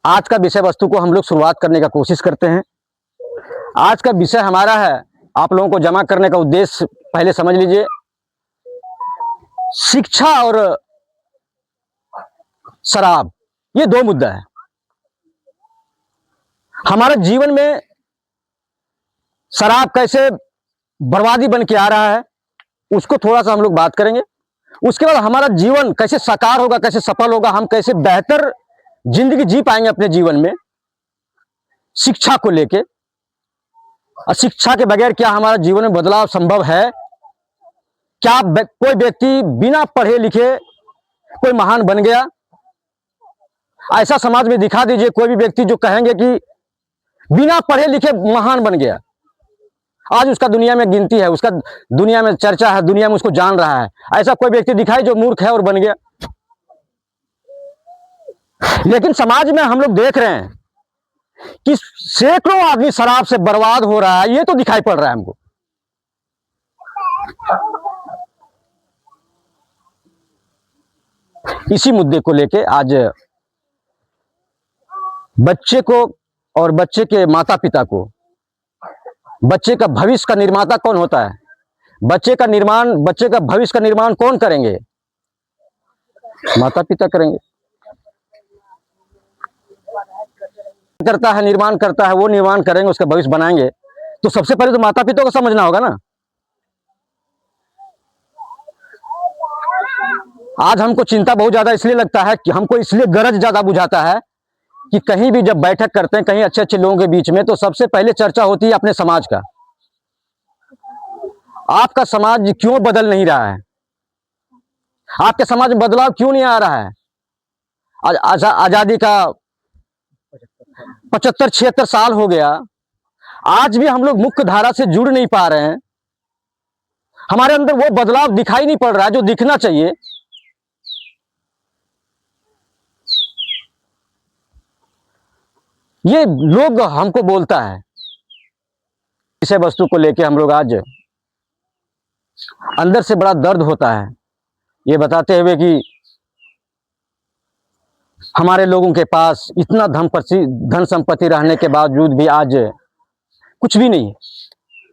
आज का विषय वस्तु को हम लोग शुरुआत करने का कोशिश करते हैं। आज का विषय हमारा है, आप लोगों को जमा करने का उद्देश्य पहले समझ लीजिए। शिक्षा और शराब, ये दो मुद्दा है। हमारे जीवन में शराब कैसे बर्बादी बन के आ रहा है, उसको थोड़ा सा हम लोग बात करेंगे। उसके बाद हमारा जीवन कैसे साकार होगा, कैसे सफल होगा, हम कैसे बेहतर जिंदगी जी पाएंगे अपने जीवन में, शिक्षा को लेके। और शिक्षा के बगैर क्या हमारा जीवन में बदलाव संभव है? क्या कोई व्यक्ति बिना पढ़े लिखे कोई महान बन गया? ऐसा समाज में दिखा दीजिए कोई भी व्यक्ति जो कहेंगे कि बिना पढ़े लिखे महान बन गया। आज उसका दुनिया में गिनती है, उसका दुनिया में चर्चा है, दुनिया में उसको जान रहा है। ऐसा कोई व्यक्ति दिखाई जो मूर्ख है और बन गया। लेकिन समाज में हम लोग देख रहे हैं कि सैकड़ों आदमी शराब से बर्बाद हो रहा है, ये तो दिखाई पड़ रहा है हमको। इसी मुद्दे को लेके आज बच्चे को और बच्चे के माता पिता को, बच्चे का भविष्य का निर्माता कौन होता है, बच्चे का भविष्य का निर्माण कौन करेंगे? माता पिता करेंगे। करता है, निर्माण करता है, वो निर्माण करेंगे, उसका भविष्य बनाएंगे। तो सबसे पहले तो माता पिता को समझना होगा ना। आज हमको चिंता बहुत ज्यादा इसलिए लगता है कि हमको इसलिए गरज ज्यादा बुझाता है कि कहीं भी जब बैठक करते हैं कहीं अच्छे अच्छे लोगों के बीच में, तो सबसे पहले चर्चा होती है अपने समाज का। आपका समाज क्यों बदल नहीं रहा है? आपके समाज में बदलाव क्यों नहीं आ रहा है? आजादी का 75-76 साल हो गया, आज भी हम लोग मुख्य धारा से जुड़ नहीं पा रहे हैं। हमारे अंदर वो बदलाव दिखाई नहीं पड़ रहा है जो दिखना चाहिए। ये लोग हमको बोलता है, विषय वस्तु को लेके हम लोग आज अंदर से बड़ा दर्द होता है, ये बताते हुए कि हमारे लोगों के पास इतना धन संपत्ति रहने के बावजूद भी आज कुछ भी नहीं है।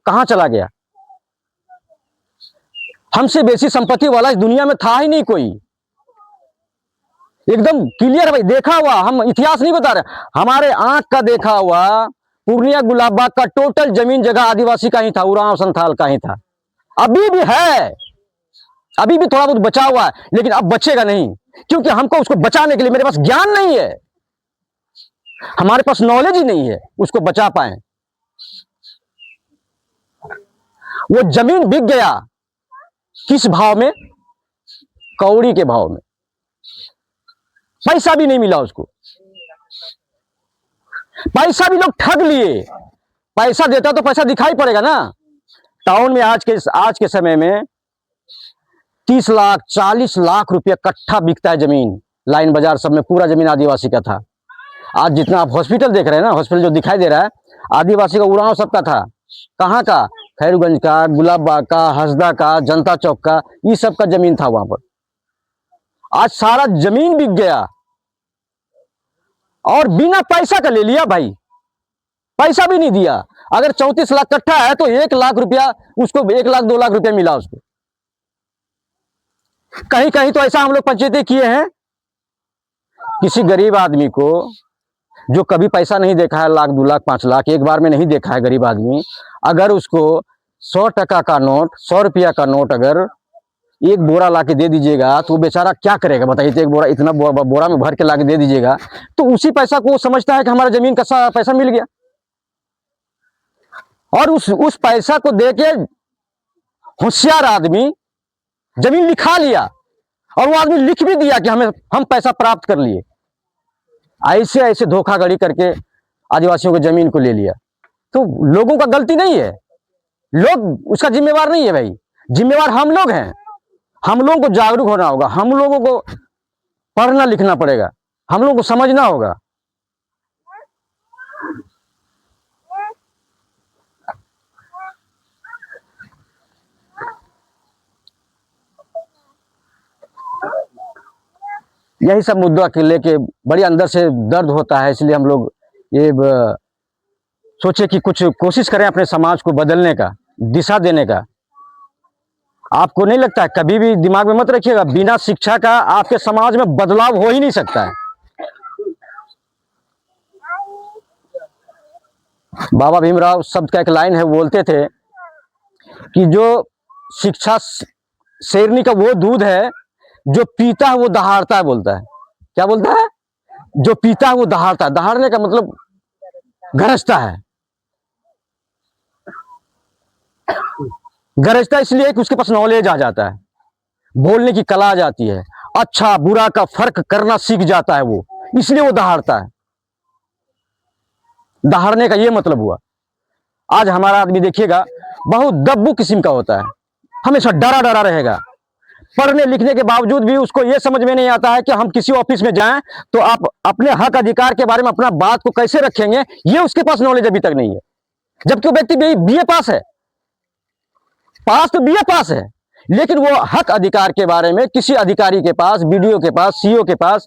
कहां चला गया? हमसे बेसी संपत्ति वाला इस दुनिया में था ही नहीं कोई। एकदम क्लियर है भाई, देखा हुआ, हम इतिहास नहीं बता रहे, हमारे आंख का देखा हुआ पूर्णिया गुलाबबाग का टोटल जमीन जगह आदिवासी का ही था, उरांव संथाल का ही था। अभी भी है, अभी भी थोड़ा बहुत बचा हुआ है, लेकिन अब बचेगा नहीं, क्योंकि हमको उसको बचाने के लिए मेरे पास ज्ञान नहीं है, हमारे पास नॉलेज ही नहीं है उसको बचा पाए। वो जमीन बिक गया किस भाव में? कौड़ी के भाव में। पैसा भी नहीं मिला उसको, पैसा भी लोग ठग लिए। पैसा देता तो पैसा दिखाई पड़ेगा ना। टाउन में आज के समय में 30 लाख 40 लाख रुपया कट्ठा बिकता है जमीन। लाइन बाजार सब में पूरा जमीन आदिवासी का था। आज जितना आप हॉस्पिटल देख रहे हैं ना, हॉस्पिटल जो दिखाई दे रहा है, आदिवासी का उरांव सबका था। कहाँ का? खैरूगंज का, गुलाबबाग का, हसदा का, जनता चौक का, ये सब का जमीन था वहां पर। आज सारा जमीन बिक गया और बिना पैसा का ले लिया भाई, पैसा भी नहीं दिया। अगर 34 लाख कट्ठा है तो 1 लाख रुपया उसको, 1 लाख 2 लाख रुपया मिला उसको। कहीं कहीं तो ऐसा हम लोग पंचायतें किए हैं, किसी गरीब आदमी को जो कभी पैसा नहीं देखा है, 1 लाख 2 लाख 5 लाख एक बार में नहीं देखा है गरीब आदमी, अगर उसको 100 टका का नोट, 100 रुपया का नोट अगर एक बोरा ला के दे दीजिएगा तो वो बेचारा क्या करेगा बताइए? तो एक बोरा, इतना बोरा में भर के ला के दे दीजिएगा तो उसी पैसा को वो समझता है कि हमारा जमीन का पैसा मिल गया, और उस पैसा को दे के होशियार आदमी जमीन लिखा लिया, और वो आदमी लिख भी दिया कि हम पैसा प्राप्त कर लिए। ऐसे ऐसे धोखाधड़ी करके आदिवासियों की जमीन को ले लिया। तो लोगों का गलती नहीं है, लोग उसका जिम्मेवार नहीं है भाई, जिम्मेवार हम लोग हैं। हम लोगों को जागरूक होना होगा, हम लोगों को पढ़ना लिखना पड़ेगा, हम लोगों को समझना होगा। यही सब मुद्दा के लेके बड़ी अंदर से दर्द होता है। इसलिए हम लोग ये सोचे कि कुछ कोशिश करें अपने समाज को बदलने का, दिशा देने का। आपको नहीं लगता है, कभी भी दिमाग में मत रखिएगा, बिना शिक्षा का आपके समाज में बदलाव हो ही नहीं सकता है। बाबा भीमराव शब्द का एक लाइन है, बोलते थे कि जो शिक्षा शेरनी का वो दूध है जो पीता है वो दहाड़ता है, बोलता है। क्या बोलता है? जो पीता है वो दहाड़ता है। दहाड़ने का मतलब गरजता है। गरजता इसलिए कि उसके पास नॉलेज आ जाता है, बोलने की कला आ जाती है, अच्छा बुरा का फर्क करना सीख जाता है वो, इसलिए वो दहाड़ता है। दहाड़ने का ये मतलब हुआ। आज हमारा आदमी देखिएगा बहुत दब्बू किस्म का होता है, हमेशा डरा डरा रहेगा। पढ़ने लिखने के बावजूद भी उसको ये समझ में नहीं आता है कि हम किसी ऑफिस में जाएं तो आप अपने हक अधिकार के बारे में अपना बात को कैसे रखेंगे, ये उसके पास नॉलेज अभी तक नहीं है। जबकि वो व्यक्ति बीए पास है, पास तो बीए पास है, लेकिन वो हक अधिकार के बारे में किसी अधिकारी के पास, बीडीओ के पास, सीईओ के पास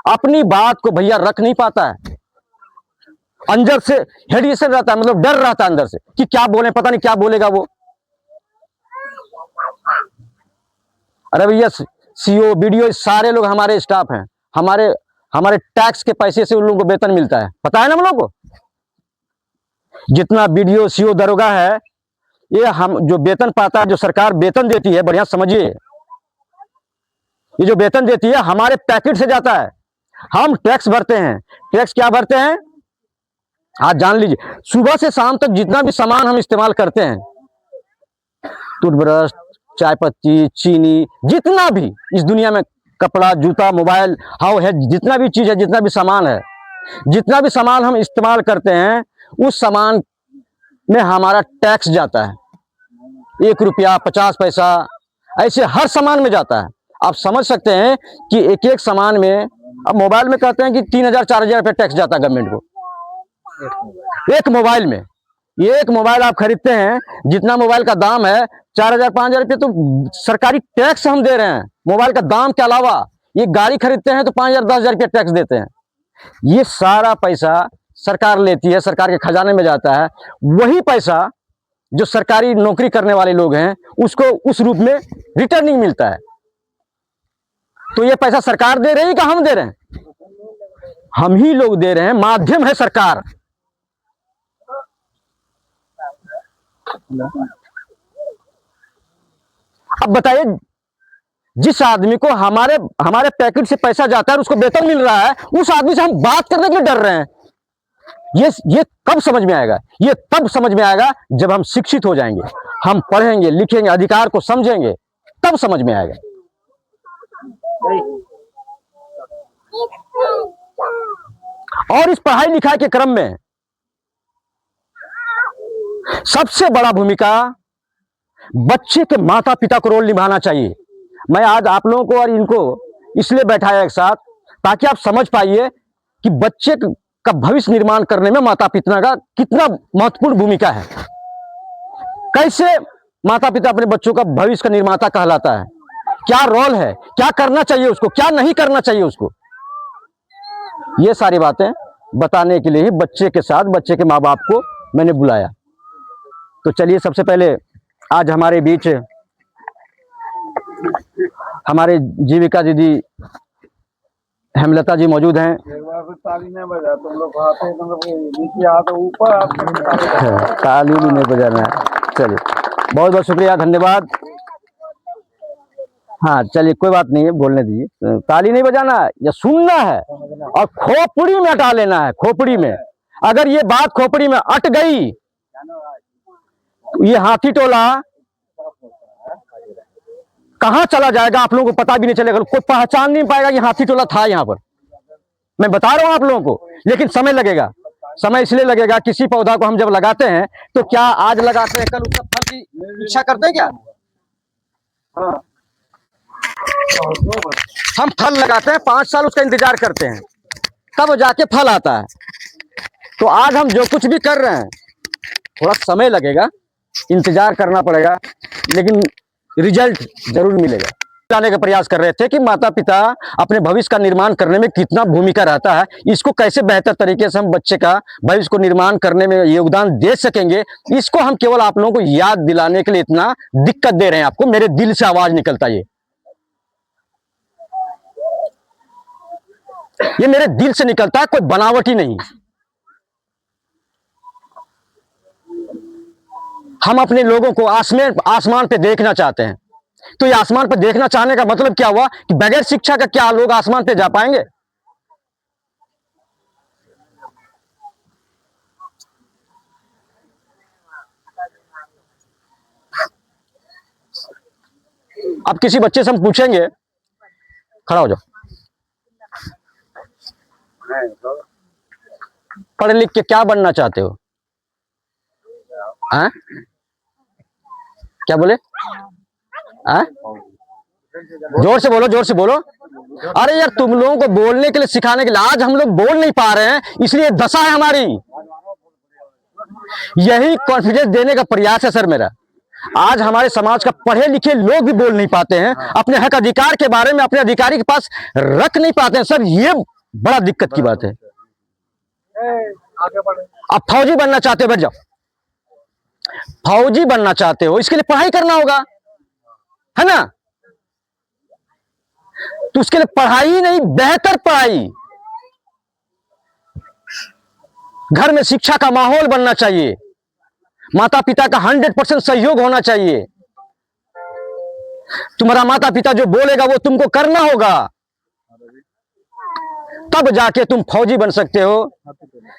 अपनी बात को भैया रख नहीं पाता है। अंदर से हेडिएशन रहता है, मतलब डर रहता है अंदर से कि क्या बोले, पता नहीं क्या बोलेगा वो। अरे भैया सीईओ बीडीओ सारे लोग हमारे स्टाफ हैं, हमारे टैक्स के पैसे से उन लोगों को वेतन मिलता है, पता है ना हम लोग को। जितना बीडीओ सीईओ दरोगा है, ये हम जो वेतन पाता है, जो सरकार वेतन देती है, बढ़िया समझिए, ये जो वेतन देती है हमारे पैकेट से जाता है। हम टैक्स भरते हैं। टैक्स क्या भरते हैं आज जान लीजिए। सुबह से शाम तक जितना भी सामान हम इस्तेमाल करते हैं, टूथब्रश, चाय पत्ती, चीनी, जितना भी इस दुनिया में, कपड़ा, जूता, मोबाइल, हाउ है, जितना भी चीज है, जितना भी सामान है, जितना भी सामान हम इस्तेमाल करते हैं, उस सामान में हमारा टैक्स जाता है। 1 रुपया 50 पैसा ऐसे हर सामान में जाता है। आप समझ सकते हैं कि एक एक सामान में, अब मोबाइल में कहते हैं कि 3000 4000 रुपये टैक्स जाता है गवर्नमेंट को एक मोबाइल में। ये एक मोबाइल आप खरीदते हैं, जितना मोबाइल का दाम है 4000 5000 रुपये तो सरकारी टैक्स हम दे रहे हैं मोबाइल का दाम के अलावा। ये गाड़ी खरीदते हैं तो 5000 10,000 रुपये टैक्स देते हैं। ये सारा पैसा सरकार लेती है, सरकार के खजाने में जाता है। वही पैसा जो सरकारी नौकरी करने वाले लोग हैं उसको उस रूप में रिटर्निंग मिलता है। तो ये पैसा सरकार दे रही है कि हम दे रहे हैं? हम ही लोग दे रहे हैं, माध्यम है सरकार। अब बताइए, जिस आदमी को हमारे पैकेट से पैसा जाता है, उसको वेतन मिल रहा है, उस आदमी से हम बात करने के लिए डर रहे हैं। ये कब समझ में आएगा? ये तब समझ में आएगा जब हम शिक्षित हो जाएंगे, हम पढ़ेंगे लिखेंगे, अधिकार को समझेंगे, तब समझ में आएगा। और इस पढ़ाई लिखाई के क्रम में सबसे बड़ा भूमिका बच्चे के माता पिता को रोल निभाना चाहिए। मैं आज आप लोगों को और इनको इसलिए बैठाया एक साथ, ताकि आप समझ पाइए कि बच्चे का भविष्य निर्माण करने में माता पिता का कितना महत्वपूर्ण भूमिका है। कैसे माता पिता अपने बच्चों का भविष्य का निर्माता कहलाता है, क्या रोल है, क्या करना चाहिए उसको, क्या नहीं करना चाहिए उसको। ये सारी बातें बताने के लिए ही बच्चे के साथ, बच्चे के माँ बाप को मैंने बुलाया। तो चलिए, सबसे पहले आज हमारे बीच हमारे जीविका दीदी हेमलता जी मौजूद हैं। ताली नहीं बजा, तुम लोग नीचे हाथ ऊपर, ताली भी नहीं बजाना है। चलिए, बहुत बहुत शुक्रिया, धन्यवाद। हाँ चलिए, कोई बात नहीं है, बोलने दीजिए। ताली नहीं बजाना है, या सुनना है और खोपड़ी में हटा लेना है। खोपड़ी में, अगर ये बात खोपड़ी में अट गई, ये हाथी टोला कहां चला जाएगा आप लोगों को पता भी नहीं चलेगा, कोई पहचान नहीं पाएगा कि हाथी टोला था यहाँ पर। मैं बता रहा हूं आप लोगों को, लेकिन समय लगेगा। समय इसलिए लगेगा, किसी पौधा को हम जब लगाते हैं तो क्या आज लगाते हैं कल उसका फल की इच्छा करते हैं क्या? हम फल लगाते हैं, 5 साल उसका इंतजार करते हैं, तब जाके फल आता है। तो आज हम जो कुछ भी कर रहे हैं, थोड़ा समय लगेगा, इंतजार करना पड़ेगा, लेकिन रिजल्ट जरूर मिलेगा। लाने का प्रयास कर रहे थे कि माता पिता अपने भविष्य का निर्माण करने में कितना भूमिका रहता है, इसको कैसे बेहतर तरीके से हम बच्चे का भविष्य को निर्माण करने में योगदान दे सकेंगे, इसको हम केवल आप लोगों को याद दिलाने के लिए इतना दिक्कत दे रहे हैं आपको। मेरे दिल से आवाज निकलता ये मेरे दिल से निकलता है, कोई बनावटी नहीं। हम अपने लोगों को आसमान पे देखना चाहते हैं, तो ये आसमान पे देखना चाहने का मतलब क्या हुआ कि बगैर शिक्षा का क्या लोग आसमान पे जा पाएंगे? अब किसी बच्चे से हम पूछेंगे, खड़ा हो जाओ, पढ़ लिख के क्या बनना चाहते हो? हाँ? क्या बोले? हाँ? जोर से बोलो, जोर से बोलो। अरे यार, तुम लोगों को बोलने के लिए, सिखाने के लिए आज हम लोग बोल नहीं पा रहे हैं, इसलिए दशा है हमारी। यही कॉन्फिडेंस देने का प्रयास है सर मेरा। आज हमारे समाज का पढ़े लिखे लोग भी बोल नहीं पाते हैं, अपने हक अधिकार के बारे में अपने अधिकारी के पास रख नहीं पाते हैं सर। ये बड़ा दिक्कत की बात है। अब फौजी बनना चाहते हो, बैठ जाओ। फौजी बनना चाहते हो, इसके लिए पढ़ाई करना होगा, है ना? तो उसके लिए पढ़ाई नहीं, बेहतर पढ़ाई, घर में शिक्षा का माहौल बनना चाहिए, माता पिता का 100% सहयोग होना चाहिए। तुम्हारा माता पिता जो बोलेगा वो तुमको करना होगा, तब जाके तुम फौजी बन सकते हो,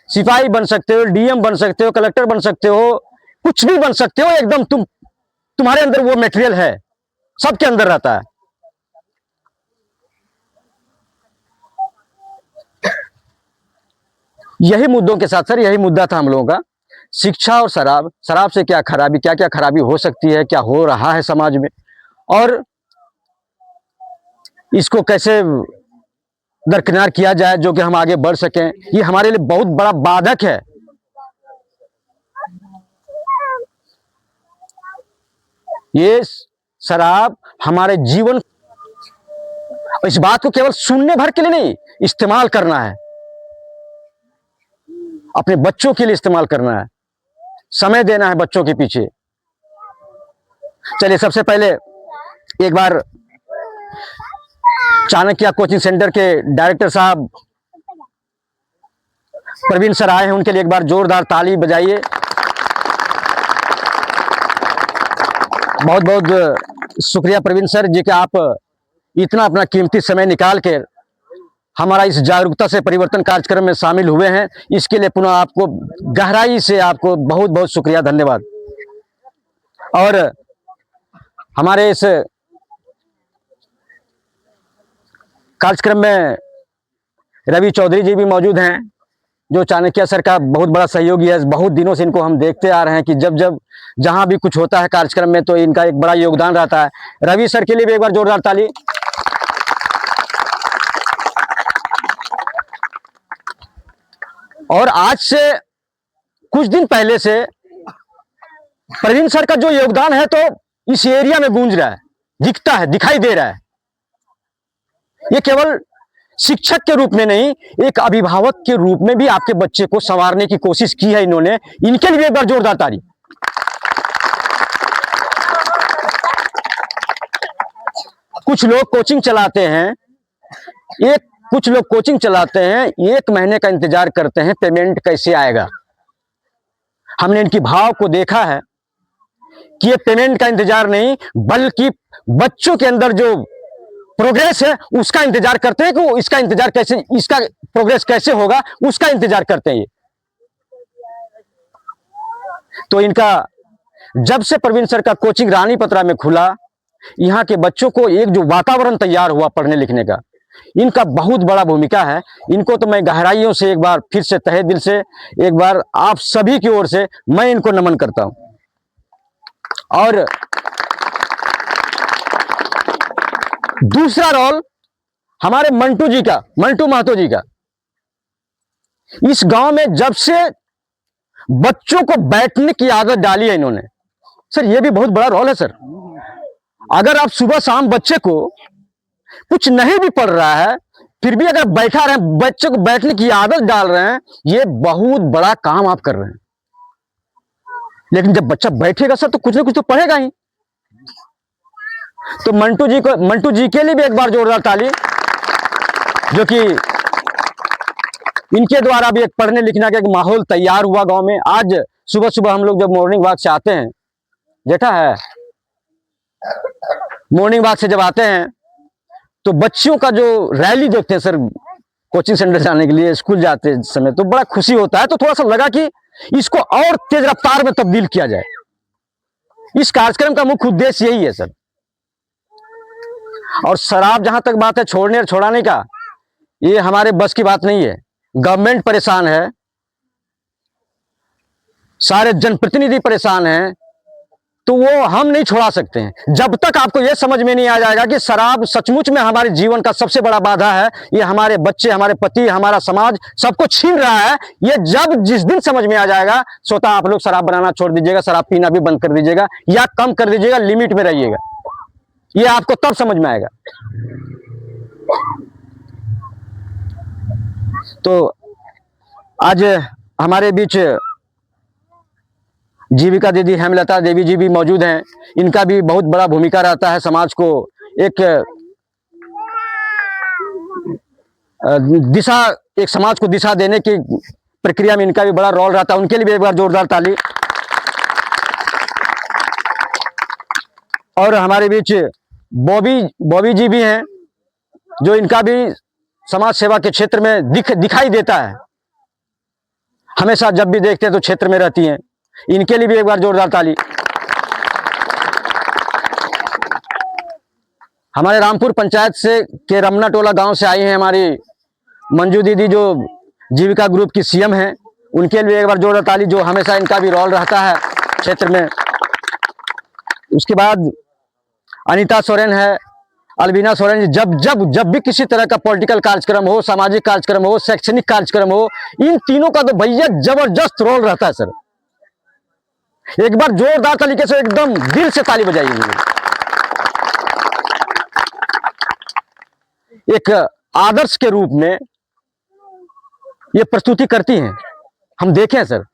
सिपाही बन सकते हो, डीएम बन सकते हो, कलेक्टर बन सकते हो, कुछ भी बन सकते हो। एकदम तुम्हारे अंदर वो मटेरियल है, सबके अंदर रहता है। यही मुद्दों के साथ सर, यही मुद्दा था हम लोगों का, शिक्षा और शराब। शराब से क्या खराबी, क्या क्या खराबी हो सकती है, क्या हो रहा है समाज में, और इसको कैसे दरकिनार किया जाए जो कि हम आगे बढ़ सकें, ये हमारे लिए बहुत बड़ा बाधक है। ये शराब हमारे जीवन, इस बात को केवल सुनने भर के लिए नहीं, इस्तेमाल करना है, अपने बच्चों के लिए इस्तेमाल करना है, समय देना है बच्चों के पीछे। चलिए, सबसे पहले एक बार चाणक्य कोचिंग सेंटर के डायरेक्टर साहब प्रवीण सर आए हैं, उनके लिए एक बार जोरदार ताली बजाइए। बहुत बहुत शुक्रिया प्रवीण सर जी कि आप इतना अपना कीमती समय निकाल कर हमारा इस जागरूकता से परिवर्तन कार्यक्रम में शामिल हुए हैं। इसके लिए पुनः आपको गहराई से आपको बहुत बहुत शुक्रिया, धन्यवाद। और हमारे इस कार्यक्रम में रवि चौधरी जी भी मौजूद हैं, जो चाणक्य सर का बहुत बड़ा सहयोगी है। बहुत दिनों से इनको हम देखते आ रहे हैं कि जब जब जहां भी कुछ होता है कार्यक्रम में तो इनका एक बड़ा योगदान रहता है। रवि सर के लिए भी एक बार जोरदार ताली। और आज से कुछ दिन पहले से प्रवीण सर का जो योगदान है तो इस एरिया में गूंज रहा है, दिखता है, दिखाई दे रहा है। ये केवल शिक्षक के रूप में नहीं, एक अभिभावक के रूप में भी आपके बच्चे को संवारने की कोशिश की है इन्होंने। इनके लिए एक बार जोरदार ताली। कुछ लोग कोचिंग चलाते हैं, कुछ लोग कोचिंग चलाते हैं, 1 महीने का इंतजार करते हैं पेमेंट कैसे आएगा। हमने इनकी भाव को देखा है कि ये पेमेंट का इंतजार नहीं, बल्कि बच्चों के अंदर जो प्रोग्रेस है उसका इंतजार करते हैं कि वो इसका इंतजार कैसे, इसका प्रोग्रेस कैसे होगा, उसका इंतजार करते हैं ये। तो इनका जब से प्रवीण सर का कोचिंग रानी पत्रा में खुला, यहाँ के बच्चों को एक जो वातावरण तैयार हुआ पढ़ने लिखने का, इनका बहुत बड़ा भूमिका है। इनको तो मैं गहराइयों से एक बार फिर से तहे दिल से एक बार आप सभी की ओर से मैं इनको नमन करता हूं। और दूसरा रोल हमारे मंटू जी का, मंटू महतो जी का। इस गांव में जब से बच्चों को बैठने की आदत डाली है इन्होंने, सर ये भी बहुत बड़ा रोल है सर। अगर आप सुबह शाम बच्चे को कुछ नहीं भी पढ़ रहा है फिर भी अगर बैठा रहे, बच्चे को बैठने की आदत डाल रहे हैं, ये बहुत बड़ा काम आप कर रहे हैं। लेकिन जब बच्चा बैठेगा सर तो कुछ ना कुछ तो पढ़ेगा ही। तो मंटू जी के लिए भी एक बार जोरदार ताली, जो कि इनके द्वारा भी एक पढ़ने लिखने का एक माहौल तैयार हुआ गांव में। आज सुबह सुबह हम लोग जब मॉर्निंग वॉक से आते हैं, जेठा है, मॉर्निंग वॉक से जब आते हैं तो बच्चियों का जो रैली देखते हैं सर, कोचिंग सेंटर जाने के लिए स्कूल जाते समय, तो बड़ा खुशी होता है। तो थोड़ा सा लगा कि इसको और तेज रफ्तार में तब्दील किया जाए। इस कार्यक्रम का मुख्य उद्देश्य यही है सर। और शराब, जहां तक बात है छोड़ने और छोड़ाने का, ये हमारे बस की बात नहीं है। गवर्नमेंट परेशान है, सारे जनप्रतिनिधि परेशान हैं, तो वो हम नहीं छोड़ा सकते हैं। जब तक आपको यह समझ में नहीं आ जाएगा कि शराब सचमुच में हमारे जीवन का सबसे बड़ा बाधा है, ये हमारे बच्चे, हमारे पति, हमारा समाज सबको छीन रहा है, ये जिस दिन समझ में आ जाएगा, स्वतः आप लोग शराब बनाना छोड़ दीजिएगा, शराब पीना भी बंद कर दीजिएगा या कम कर दीजिएगा, लिमिट में रहिएगा। ये आपको तब समझ में आएगा। तो आज हमारे बीच जीविका दीदी हेमलता देवी जी भी मौजूद हैं। इनका भी बहुत बड़ा भूमिका रहता है समाज को एक दिशा, एक समाज को दिशा देने की प्रक्रिया में इनका भी बड़ा रोल रहता है। उनके लिए भी एक बार जोरदार ताली। और हमारे बीच बॉबी जी भी हैं, जो इनका भी समाज सेवा के क्षेत्र में दिखाई देता है। हमेशा जब भी देखते हैं तो क्षेत्र में रहती हैं। इनके लिए भी एक बार जोरदार ताली। हमारे रामपुर पंचायत से के रमना टोला गांव से आई हैं हमारी मंजू दीदी, जो जीविका ग्रुप की सीएम हैं। उनके लिए एक बार जोरदार ताली, जो हमेशा इनका भी रोल रहता है क्षेत्र में। उसके बाद अनीता सोरेन है, अलबीना सोरेन जी। जब भी किसी तरह का पॉलिटिकल कार्यक्रम हो, सामाजिक कार्यक्रम हो, शैक्षणिक कार्यक्रम हो, इन तीनों का तो भैया जबरदस्त रोल रहता है सर। एक बार जोरदार तरीके से एकदम दिल से ताली बजाइए। एक आदर्श के रूप में ये प्रस्तुति करती हैं, हम देखें सर।